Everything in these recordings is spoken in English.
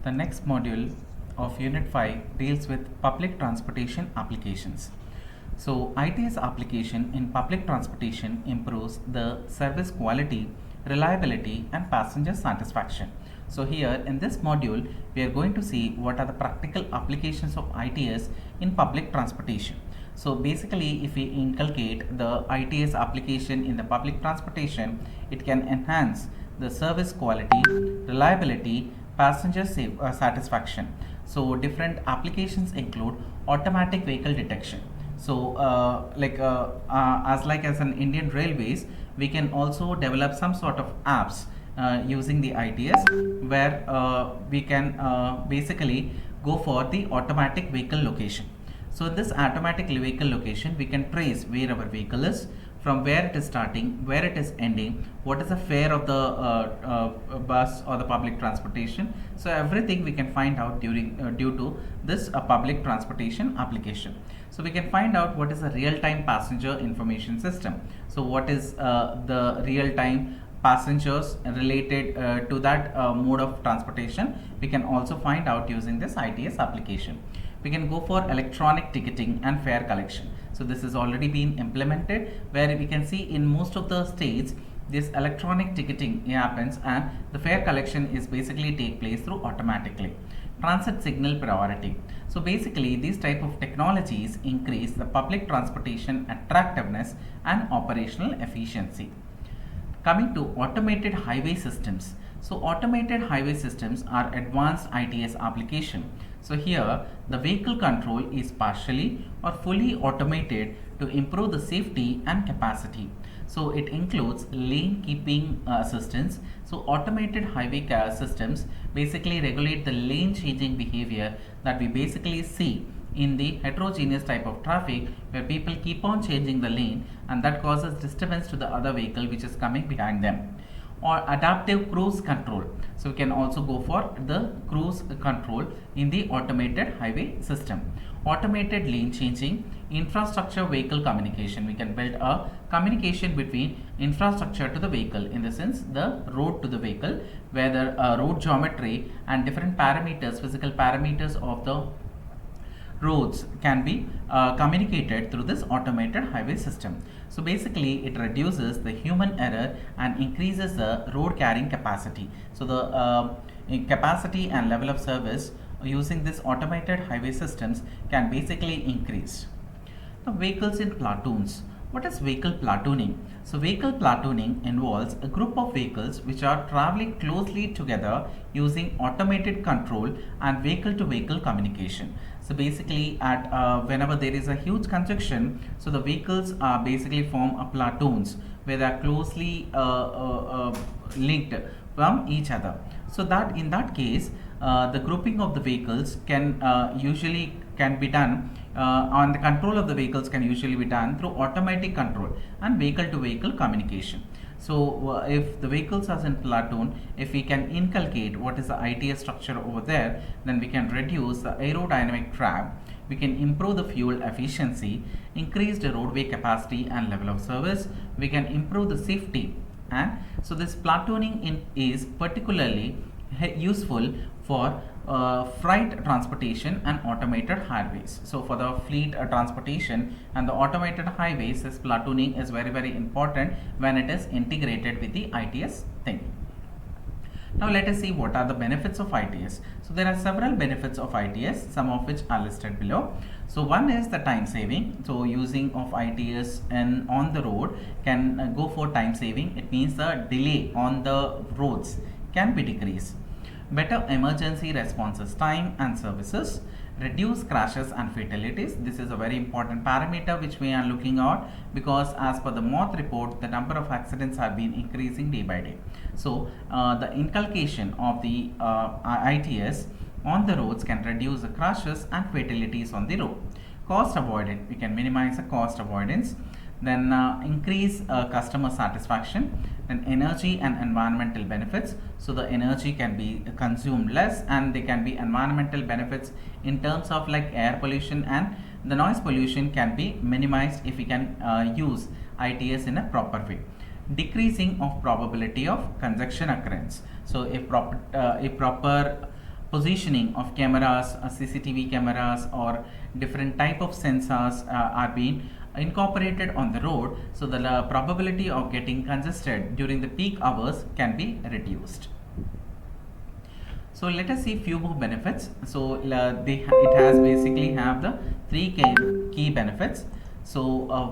The next module of Unit 5 deals with public transportation applications. So, ITS application in public transportation improves the service quality, reliability, and passenger satisfaction. So, here in this module, we are going to see what are the practical applications of ITS in public transportation. So, basically, if we inculcate the ITS application in the public transportation, it can enhance the service quality, reliability, passenger satisfaction. So different applications include automatic vehicle detection. So as an Indian Railways, we can also develop some sort of apps using the ITS where we can basically go for the automatic vehicle location. So in this automatic vehicle location, we can trace where our vehicle is, from where it is starting, where it is ending, what is the fare of the bus or the public transportation. So everything we can find out due to this public transportation application. So we can find out what is a real-time passenger information system. So what is the real-time passengers related to that mode of transportation, we can also find out using this ITS application. We can go for electronic ticketing and fare collection. So this has already been implemented, where we can see in most of the states this electronic ticketing happens and the fare collection is basically take place through automatically. Transit signal priority. So basically these type of technologies increase the public transportation attractiveness and operational efficiency. Coming to automated highway systems. So automated highway systems are advanced ITS application. So here the vehicle control is partially or fully automated to improve the safety and capacity. So it includes lane keeping assistance. So automated highway systems basically regulate the lane changing behavior that we basically see in the heterogeneous type of traffic, where people keep on changing the lane and that causes disturbance to the other vehicle which is coming behind them. Or adaptive cruise control. So we can also go for the cruise control in the automated highway system. Automated lane changing, infrastructure vehicle communication. We can build a communication between infrastructure to the vehicle, in the sense the road to the vehicle, where the road geometry and different parameters, physical parameters of the roads can be communicated through this automated highway system. So basically it reduces the human error and increases the road carrying capacity. So the capacity and level of service using this automated highway systems can basically increase. Now vehicles in platoons. What is vehicle platooning? So vehicle platooning involves a group of vehicles which are traveling closely together using automated control and vehicle to vehicle communication. So basically at whenever there is a huge congestion, so the vehicles basically form a platoons where they are closely linked from each other. So that in that case the grouping of the vehicles can be done on the control of the vehicles can usually be done through automatic control and vehicle to vehicle communication. So if the vehicles are in platoon, if we can inculcate what is the ITS structure over there, then we can reduce the aerodynamic drag, we can improve the fuel efficiency, increase the roadway capacity and level of service, we can improve the safety. And so this platooning is particularly useful for freight transportation and automated highways. So for the fleet transportation and the automated highways, this platooning is very important when it is integrated with the ITS thing. Now let us see what are the benefits of ITS. So there are several benefits of ITS, some of which are listed below. So one is the time saving. So using of ITS and on the road can go for time saving. It means the delay on the roads can be decreased. Better emergency responses time and services, reduce crashes and fatalities. This is a very important parameter which we are looking at, because as per the MOTH report, the number of accidents have been increasing day by day. So the inculcation of the ITS on the roads can reduce the crashes and fatalities on the road. Cost avoidance, we can minimize the cost avoidance. Then increase customer satisfaction, then energy and environmental benefits. So the energy can be consumed less and there can be environmental benefits in terms of like air pollution, and the noise pollution can be minimized if we can use ITS in a proper way. Decreasing of probability of congestion occurrence. So a proper positioning of cameras, CCTV cameras, or different type of sensors are being incorporated on the road, so the probability of getting congested during the peak hours can be reduced. So let us see few more benefits. So it has basically have the three key benefits. So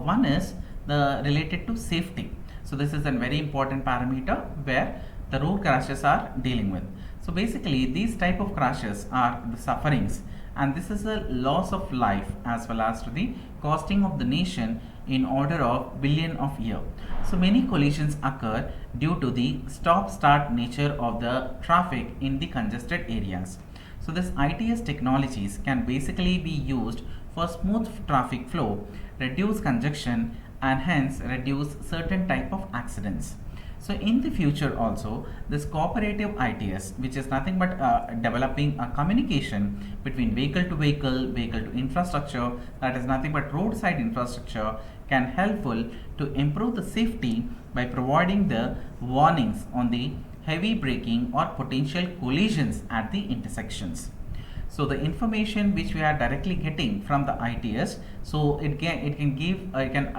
one is the related to safety. So this is a very important parameter where the road crashes are dealing with. So basically these type of crashes are the sufferings, and this is a loss of life as well as to the costing of the nation in order of billion of year. So many collisions occur due to the stop-start nature of the traffic in the congested areas. So this ITS technologies can basically be used for smooth traffic flow, reduce congestion, and hence reduce certain type of accidents. So in the future also, this cooperative ITS, which is nothing but developing a communication between vehicle to infrastructure, that is nothing but roadside infrastructure, can helpful to improve the safety by providing the warnings on the heavy braking or potential collisions at the intersections. So the information which we are directly getting from the ITS, so it can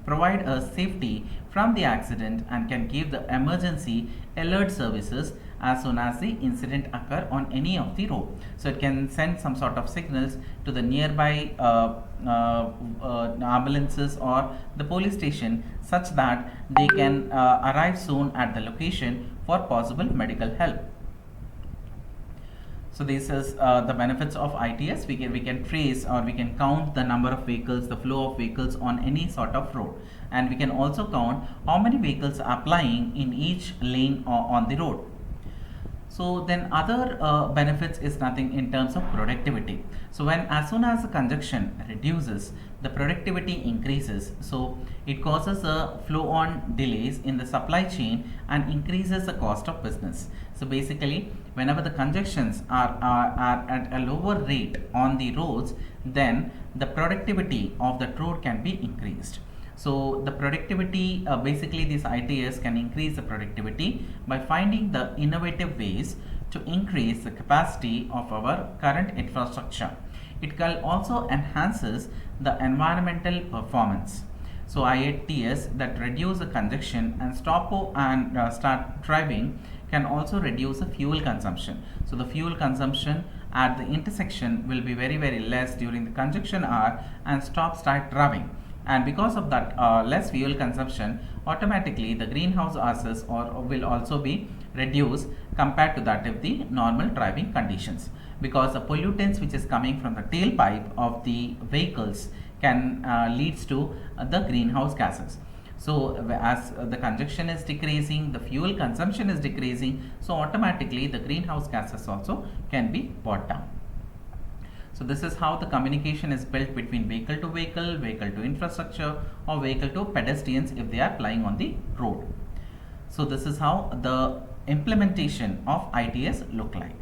provide a safety from the accident and can give the emergency alert services as soon as the incident occur on any of the road. So it can send some sort of signals to the nearby ambulances or the police station, such that they can arrive soon at the location for possible medical help. So this is the benefits of ITS. We can trace or we can count the number of vehicles, the flow of vehicles on any sort of road, and we can also count how many vehicles are plying in each lane or on the road. So then other benefits is nothing in terms of productivity. So as soon as the congestion reduces, the productivity increases. So it causes a flow on delays in the supply chain and increases the cost of business. So basically, whenever the congestions are at a lower rate on the roads, then the productivity of the road can be increased. So the productivity, basically these ITS can increase the productivity by finding the innovative ways to increase the capacity of our current infrastructure. It can also enhances the environmental performance. So ITS that reduce the congestion and start driving can also reduce the fuel consumption. So the fuel consumption at the intersection will be very less during the congestion hour and start driving. And because of that less fuel consumption, automatically the greenhouse gases will also be reduced compared to that of the normal driving conditions, because the pollutants which is coming from the tailpipe of the vehicles can leads to the greenhouse gases. So as the congestion is decreasing, the fuel consumption is decreasing, so automatically the greenhouse gases also can be brought down. So this is how the communication is built between vehicle to infrastructure, or vehicle to pedestrians if they are plying on the road. So this is how the implementation of ITS look like.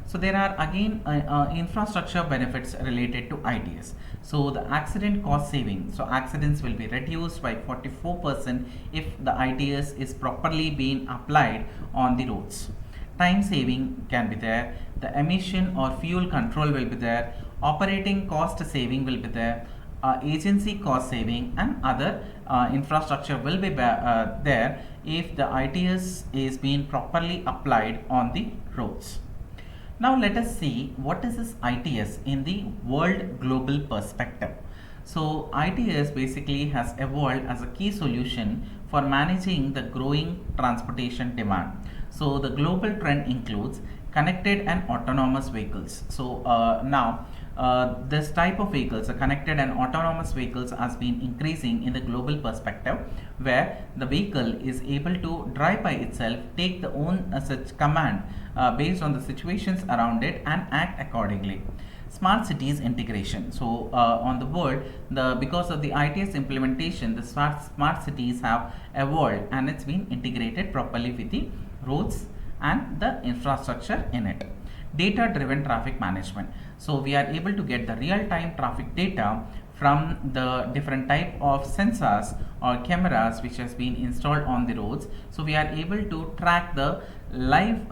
So there are again infrastructure benefits related to ITS. So the accident cost saving. So accidents will be reduced by 44% if the ITS is properly being applied on the roads. Time saving can be there, the emission or fuel control will be there, operating cost saving will be there, agency cost saving, and other infrastructure will be there if the ITS is being properly applied on the roads. Now let us see what is this ITS in the world global perspective. So ITS basically has evolved as a key solution for managing the growing transportation demand. So the global trend includes connected and autonomous vehicles. So this type of vehicles, the connected and autonomous vehicles, has been increasing in the global perspective, where the vehicle is able to drive by itself, take the own such command based on the situations around it, and act accordingly. Smart cities integration. So on the world, because of the ITS implementation, the smart cities have evolved and it's been integrated properly with the roads and the infrastructure in it. Data driven traffic management. So we are able to get the real time traffic data from the different type of sensors or cameras which has been installed on the roads. So we are able to track the live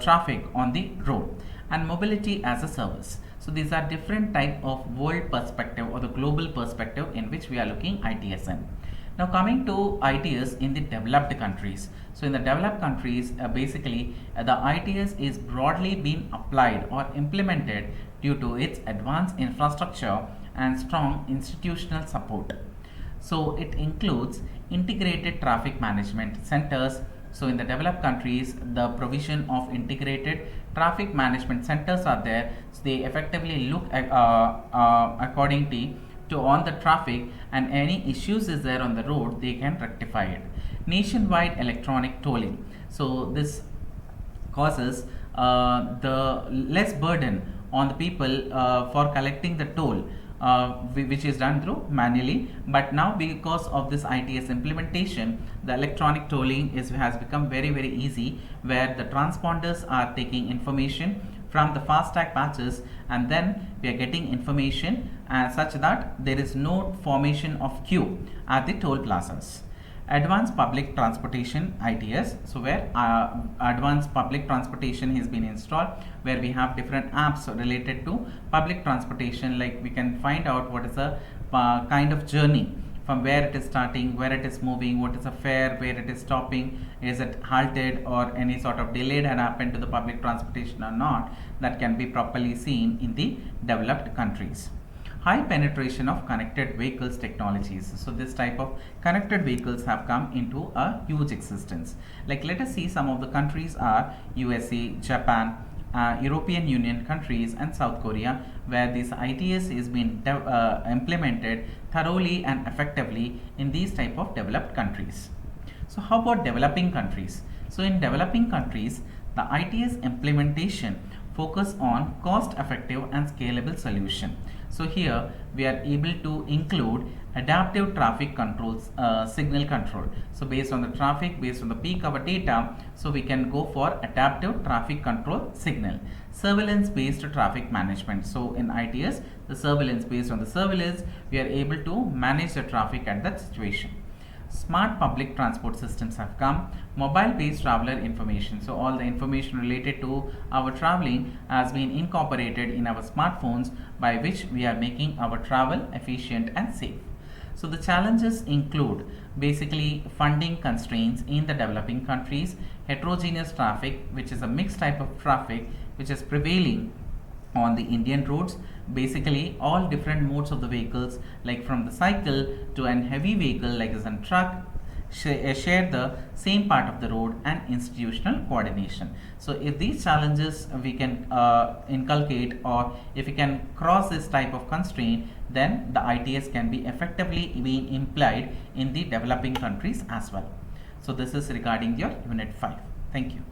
traffic on the road, and mobility as a service. So these are different type of world perspective or the global perspective in which we are looking ITS in. Now coming to ITS in the developed countries. So in the developed countries, the ITS is broadly being applied or implemented due to its advanced infrastructure and strong institutional support. So it includes integrated traffic management centers. So in the developed countries, the provision of integrated traffic management centers are there. So they effectively look at according to on the traffic, and any issues is there on the road, they can rectify it. Nationwide electronic tolling. So this causes the less burden on the people for collecting the toll, which is done through manually. But now because of this ITS implementation, the electronic tolling has become very easy, where the transponders are taking information from the FASTag patches, and then we are getting information such that there is no formation of queue at the toll plazas. Advanced public transportation ITS, so where advanced public transportation has been installed, where we have different apps related to public transportation, like we can find out what is the kind of journey, from where it is starting, where it is moving, what is the fare, where it is stopping, is it halted or any sort of delayed had happened to the public transportation or not, that can be properly seen in the developed countries. High penetration of connected vehicles technologies. So this type of connected vehicles have come into a huge existence. Like let us see, some of the countries are USA, Japan, European Union countries and South Korea, where this ITS is being implemented thoroughly and effectively in these type of developed countries. So how about developing countries? So in developing countries, the ITS implementation focus on cost effective and scalable solution. So here we are able to include adaptive traffic controls, signal control. So based on the traffic, based on the peak hour data, so we can go for adaptive traffic control signal. Surveillance based traffic management. So in ITS, the surveillance, based on the surveillance, we are able to manage the traffic at that situation. Smart public transport systems have come. Mobile based traveler information. So all the information related to our traveling has been incorporated in our smartphones, by which we are making our travel efficient and safe. So the challenges include basically funding constraints in the developing countries, heterogeneous traffic, which is a mixed type of traffic which is prevailing on the Indian roads. Basically all different modes of the vehicles, like from the cycle to an heavy vehicle like as a truck, share the same part of the road, and institutional coordination. So if these challenges we can inculcate, or if we can cross this type of constraint, then the ITS can be effectively being implied in the developing countries as well. So this is regarding your unit 5. Thank you.